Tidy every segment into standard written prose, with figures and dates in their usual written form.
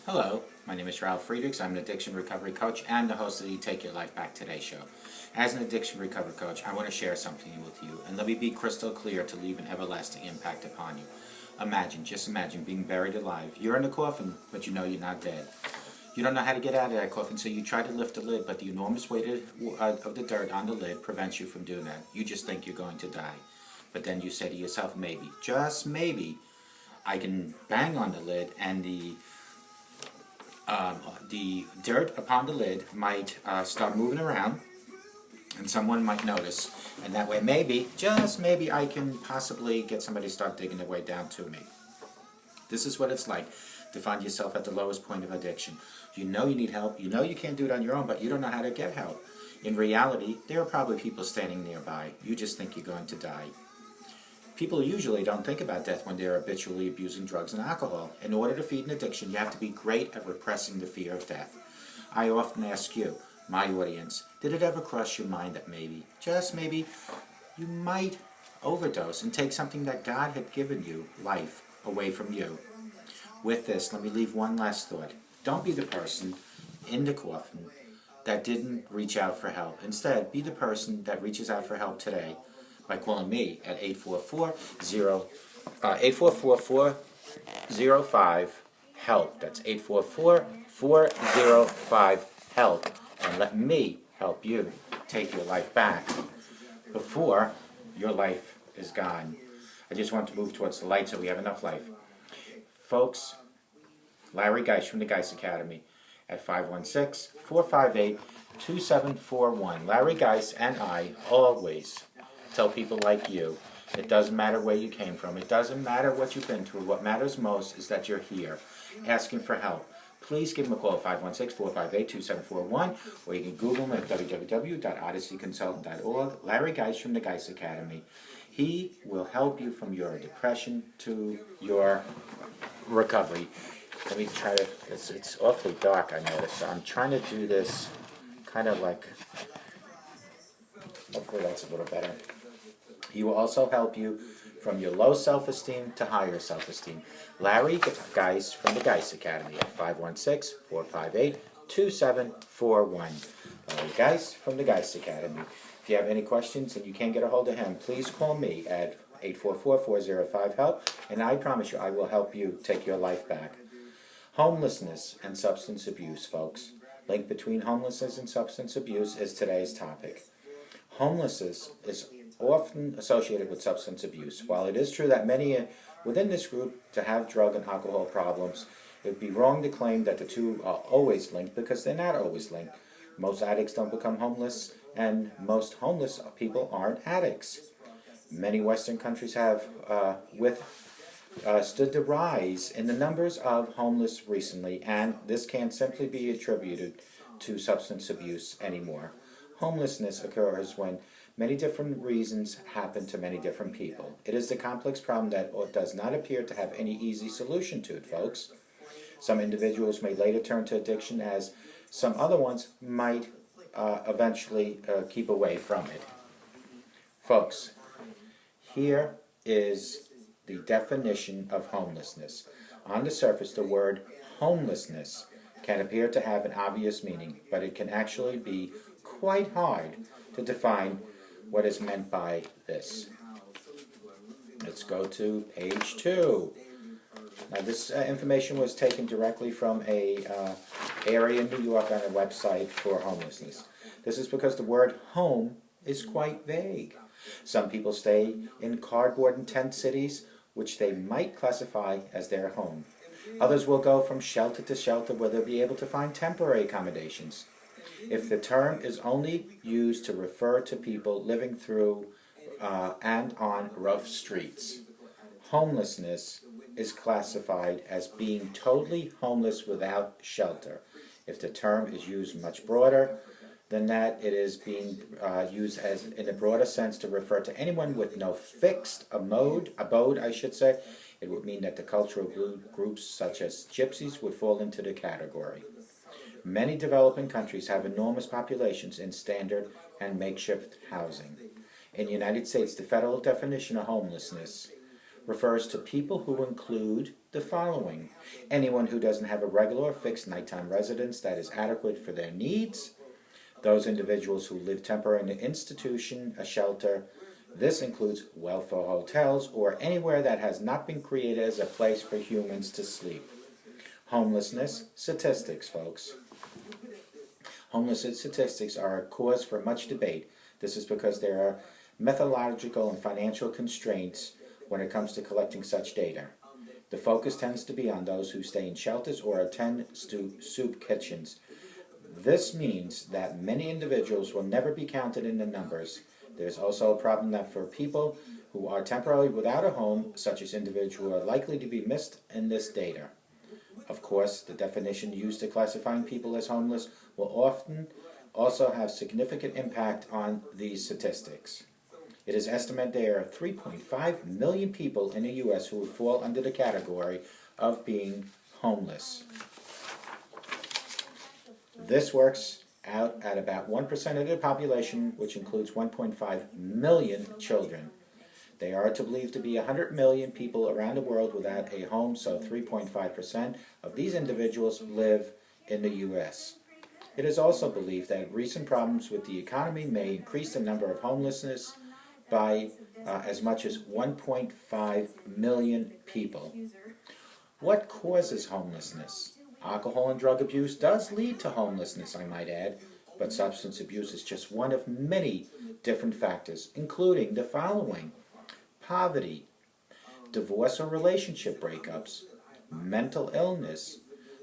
Hello, my name is Ralf Friedrichs. I'm an addiction recovery coach and the host of the Take Your Life Back Today show. As an addiction recovery coach, I want to share something with you, and let me be crystal clear to leave an everlasting impact upon you. Just imagine being buried alive. You're in a coffin, but you know you're not dead. You don't know how to get out of that coffin, so you try to lift the lid, but the enormous weight of the dirt on the lid prevents you from doing that. You just think you're going to die. But then you say to yourself, maybe, just maybe, I can bang on the lid and the dirt upon the lid might start moving around and someone might notice, and that way maybe, just maybe, I can possibly get somebody to start digging their way down to me. This is what it's like to find yourself at the lowest point of addiction. You know you need help, you know you can't do it on your own, but you don't know how to get help. In reality, there are probably people standing nearby. You just think you're going to die. People usually don't think about death when they're habitually abusing drugs and alcohol. In order to feed an addiction, you have to be great at repressing the fear of death. I often ask you, my audience, did it ever cross your mind that maybe, just maybe, you might overdose and take something that God had given you, life, away from you? With this, let me leave one last thought. Don't be the person in the coffin that didn't reach out for help. Instead, be the person that reaches out for help today by calling me at 844-405-HELP. That's 844-405-HELP. And let me help you take your life back before your life is gone. I just want to move towards the light so we have enough life. Folks, Larry Geist from the Geist Academy at 516-458-2741. Larry Geist and I always tell people like you, it doesn't matter where you came from. It doesn't matter what you've been through. What matters most is that you're here asking for help. Please give them a call at 516-458-2741, or you can Google them at www.odysseyconsultant.org. Larry Geist from the Geist Academy. He will help you from your depression to your recovery. Let me try to, it's awfully dark, I noticed, so I'm trying to do this kind of like, hopefully that's a little better. He will also help you from your low self-esteem to higher self-esteem. Larry Geist from the Geist Academy at 516-458-2741. Larry Geist from the Geist Academy. If you have any questions and you can't get a hold of him, please call me at 844-405-HELP, and I promise you I will help you take your life back. Homelessness and substance abuse, folks. Link between homelessness and substance abuse is today's topic. Homelessness is often associated with substance abuse. While it is true that many within this group to have drug and alcohol problems, it would be wrong to claim that the two are always linked, because they're not always linked. Most addicts don't become homeless, and most homeless people aren't addicts. Many Western countries have stood the rise in the numbers of homeless recently, and this can't simply be attributed to substance abuse anymore. Homelessness occurs when many different reasons happen to many different people. It is a complex problem that does not appear to have any easy solution to it, folks. Some individuals may later turn to addiction, as some other ones might eventually keep away from it. Folks, here is the definition of homelessness. On the surface, the word homelessness can appear to have an obvious meaning, but it can actually be quite hard to define what is meant by this. Let's go to page 2. Now this information was taken directly from a area in New York on a website for homelessness. This is because the word home is quite vague. Some people stay in cardboard and tent cities, which they might classify as their home. Others will go from shelter to shelter where they'll be able to find temporary accommodations. If the term is only used to refer to people living through and on rough streets, homelessness is classified as being totally homeless without shelter. If the term is used much broader than that, it is being used as in a broader sense to refer to anyone with no fixed abode, It would mean that the cultural groups such as gypsies would fall into the category. Many developing countries have enormous populations in standard and makeshift housing. In the United States, the federal definition of homelessness refers to people who include the following: anyone who doesn't have a regular or fixed nighttime residence that is adequate for their needs, those individuals who live temporarily in an institution, a shelter. This includes welfare hotels or anywhere that has not been created as a place for humans to sleep. Homelessness statistics, folks. Homelessness statistics are a cause for much debate. This is because there are methodological and financial constraints when it comes to collecting such data. The focus tends to be on those who stay in shelters or attend soup kitchens. This means that many individuals will never be counted in the numbers. There's also a problem that for people who are temporarily without a home, such as individuals who are likely to be missed in this data. Of course, the definition used to classifying people as homeless will often also have significant impact on these statistics. It is estimated there are 3.5 million people in the U.S. who would fall under the category of being homeless. This works out at about 1% of the population, which includes 1.5 million children. They are to believe to be 100 million people around the world without a home, so 3.5% of these individuals live in the U.S. It is also believed that recent problems with the economy may increase the number of homelessness by as much as 1.5 million people. What causes homelessness? Alcohol and drug abuse does lead to homelessness, I might add, but substance abuse is just one of many different factors, including the following: poverty, divorce or relationship breakups, mental illness,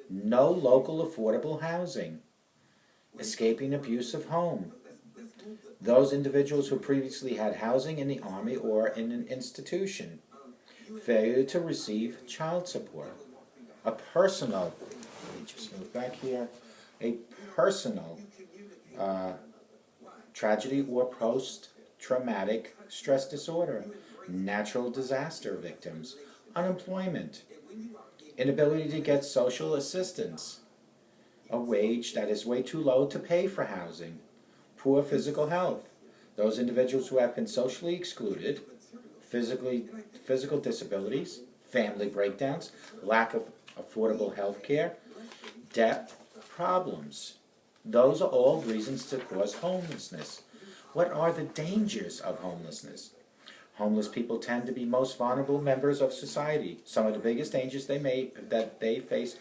no local affordable housing, escaping abusive home, those individuals who previously had housing in the army or in an institution, failure to receive child support, a personal, let me just move back here, a personal tragedy or post-traumatic stress disorder, natural disaster victims, unemployment, inability to get social assistance, a wage that is way too low to pay for housing, poor physical health, those individuals who have been socially excluded, physical disabilities, family breakdowns, lack of affordable health care, debt problems. Those are all reasons to cause homelessness. What are the dangers of homelessness? Homeless people tend to be most vulnerable members of society. Some of the biggest dangers that they face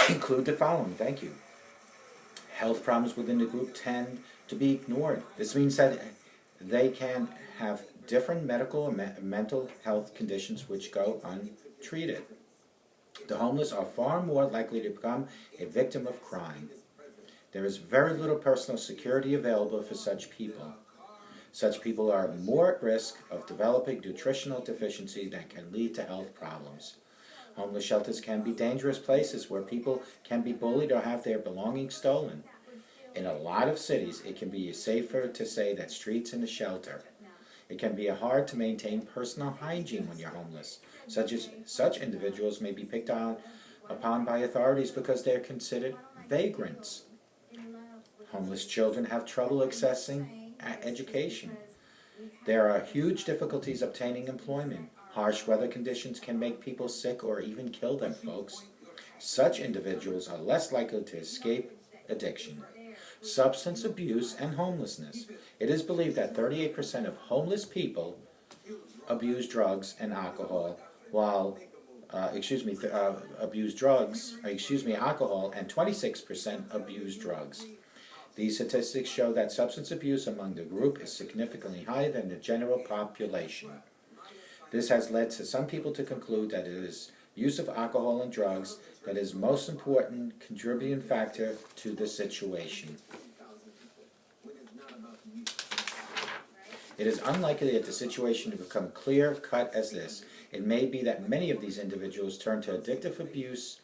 include the following. Thank you. Health problems within the group tend to be ignored. This means that they can have different medical or mental health conditions which go untreated. The homeless are far more likely to become a victim of crime. There is very little personal security available for such people. Such people are more at risk of developing nutritional deficiency that can lead to health problems. Homeless shelters can be dangerous places where people can be bullied or have their belongings stolen. In a lot of cities, it can be safer to say that streets in a shelter. It can be hard to maintain personal hygiene when you're homeless. Such individuals may be picked upon by authorities because they are considered vagrants. Homeless children have trouble accessing education. There are huge difficulties obtaining employment. Harsh weather conditions can make people sick or even kill them, folks. Such individuals are less likely to escape addiction. Substance abuse and homelessness. It is believed that 38% of homeless people abuse drugs and alcohol, while alcohol, and 26% abuse drugs. These statistics show that substance abuse among the group is significantly higher than the general population. This has led to some people to conclude that it is use of alcohol and drugs that is most important contributing factor to the situation. It is unlikely that the situation to become clear-cut as this. It may be that many of these individuals turn to addictive abuse,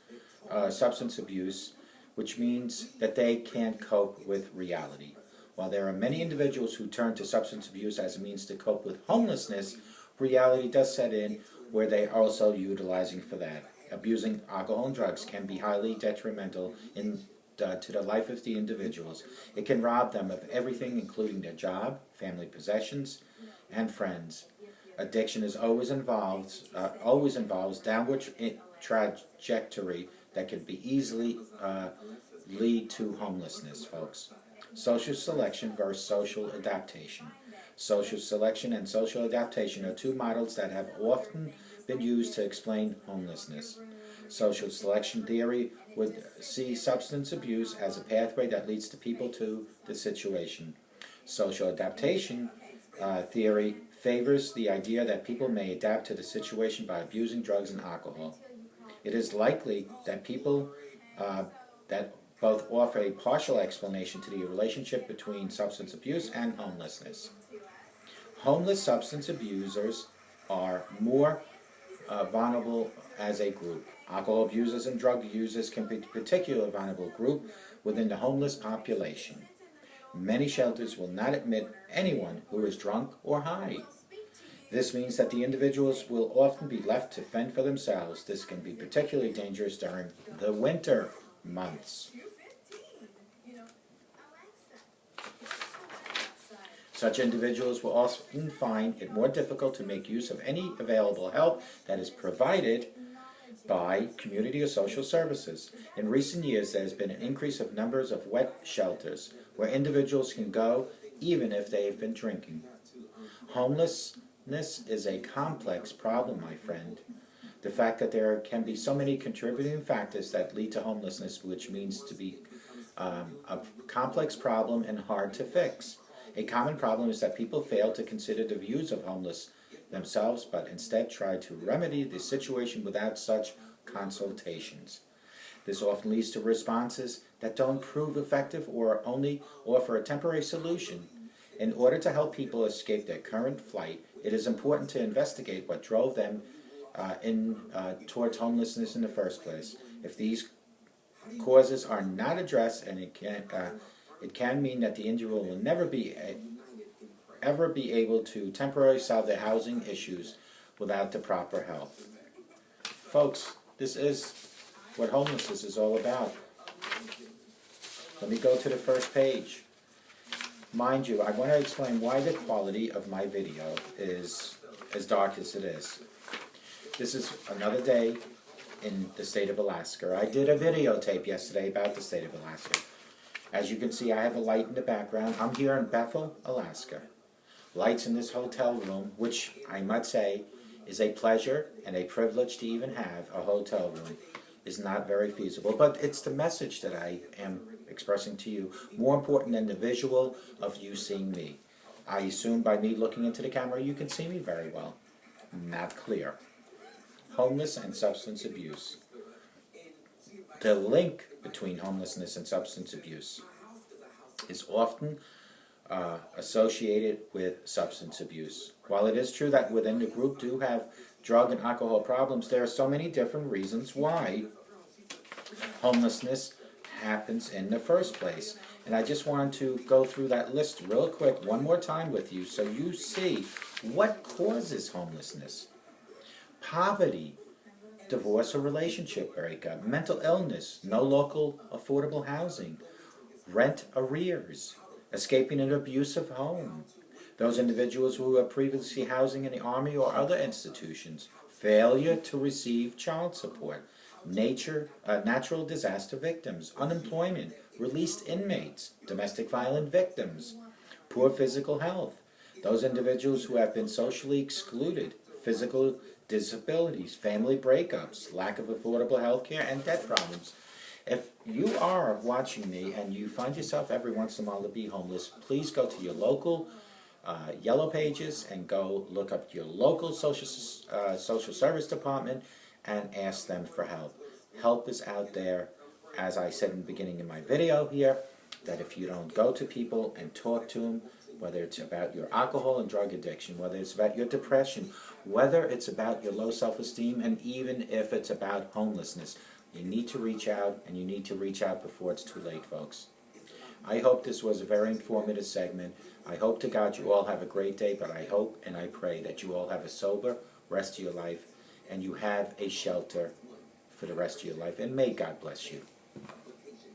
substance abuse, which means that they can't cope with reality. While there are many individuals who turn to substance abuse as a means to cope with homelessness, reality does set in where they are also utilizing for that. Abusing alcohol and drugs can be highly detrimental to the life of the individuals. It can rob them of everything, including their job, family possessions, and friends. Addiction is always involves downward trajectory that can be easily lead to homelessness, folks. Social selection versus social adaptation. Social selection and social adaptation are two models that have often been used to explain homelessness. Social selection theory would see substance abuse as a pathway that leads to people to the situation. Social adaptation theory favors the idea that people may adapt to the situation by abusing drugs and alcohol. It is likely that people that both offer a partial explanation to the relationship between substance abuse and homelessness. Homeless substance abusers are more vulnerable as a group. Alcohol abusers and drug users can be a particularly vulnerable group within the homeless population. Many shelters will not admit anyone who is drunk or high. This means that the individuals will often be left to fend for themselves. This can be particularly dangerous during the winter months. Such individuals will often find it more difficult to make use of any available help that is provided by community or social services. In recent years, there has been an increase of numbers of wet shelters where individuals can go even if they have been drinking. Homelessness is a complex problem, my friend. The fact that there can be so many contributing factors that lead to homelessness, which means to be a complex problem and hard to fix. A common problem is that people fail to consider the views of homeless themselves, but instead try to remedy the situation without such consultations. This often leads to responses that don't prove effective or only offer a temporary solution. In order to help people escape their current plight, it is important to investigate what drove them towards homelessness in the first place. If these causes are not addressed, and it can mean that the individual will never be able to temporarily solve their housing issues without the proper help. Folks, this is what homelessness is all about. Let me go to the first page. Mind you, I want to explain why the quality of my video is as dark as it is. This is another day in the state of Alaska. I did a videotape yesterday about the state of Alaska. As you can see, I have a light in the background. I'm here in Bethel, Alaska. Lights in this hotel room, which I must say is a pleasure and a privilege to even have a hotel room, is not very feasible. But it's the message that I am expressing to you, more important than the visual of you seeing me. I assume by me looking into the camera you can see me very well. Not clear. Homeless and substance abuse. The link between homelessness and substance abuse is often associated with substance abuse. While it is true that within the group do have drug and alcohol problems, there are so many different reasons why homelessness happens in the first place. And I just wanted to go through that list real quick one more time with you so you see what causes homelessness. Poverty, divorce or relationship breakup, mental illness, no local affordable housing, rent arrears, escaping an abusive home, those individuals who were previously housing in the Army or other institutions, failure to receive child support, natural disaster victims, unemployment, released inmates, domestic violence victims, poor physical health, those individuals who have been socially excluded, physical disabilities, family breakups, lack of affordable health care, and debt problems. If you are watching me and you find yourself every once in a while to be homeless, please go to your local Yellow Pages and go look up your local social service department and ask them for help. Help is out there. As I said in the beginning of my video here, that if you don't go to people and talk to them, whether it's about your alcohol and drug addiction, whether it's about your depression, whether it's about your low self-esteem, and even if it's about homelessness, you need to reach out, and you need to reach out before it's too late, folks. I hope this was a very informative segment. I hope to God you all have a great day, but I hope and I pray that you all have a sober rest of your life, and you have a shelter for the rest of your life, and may God bless you.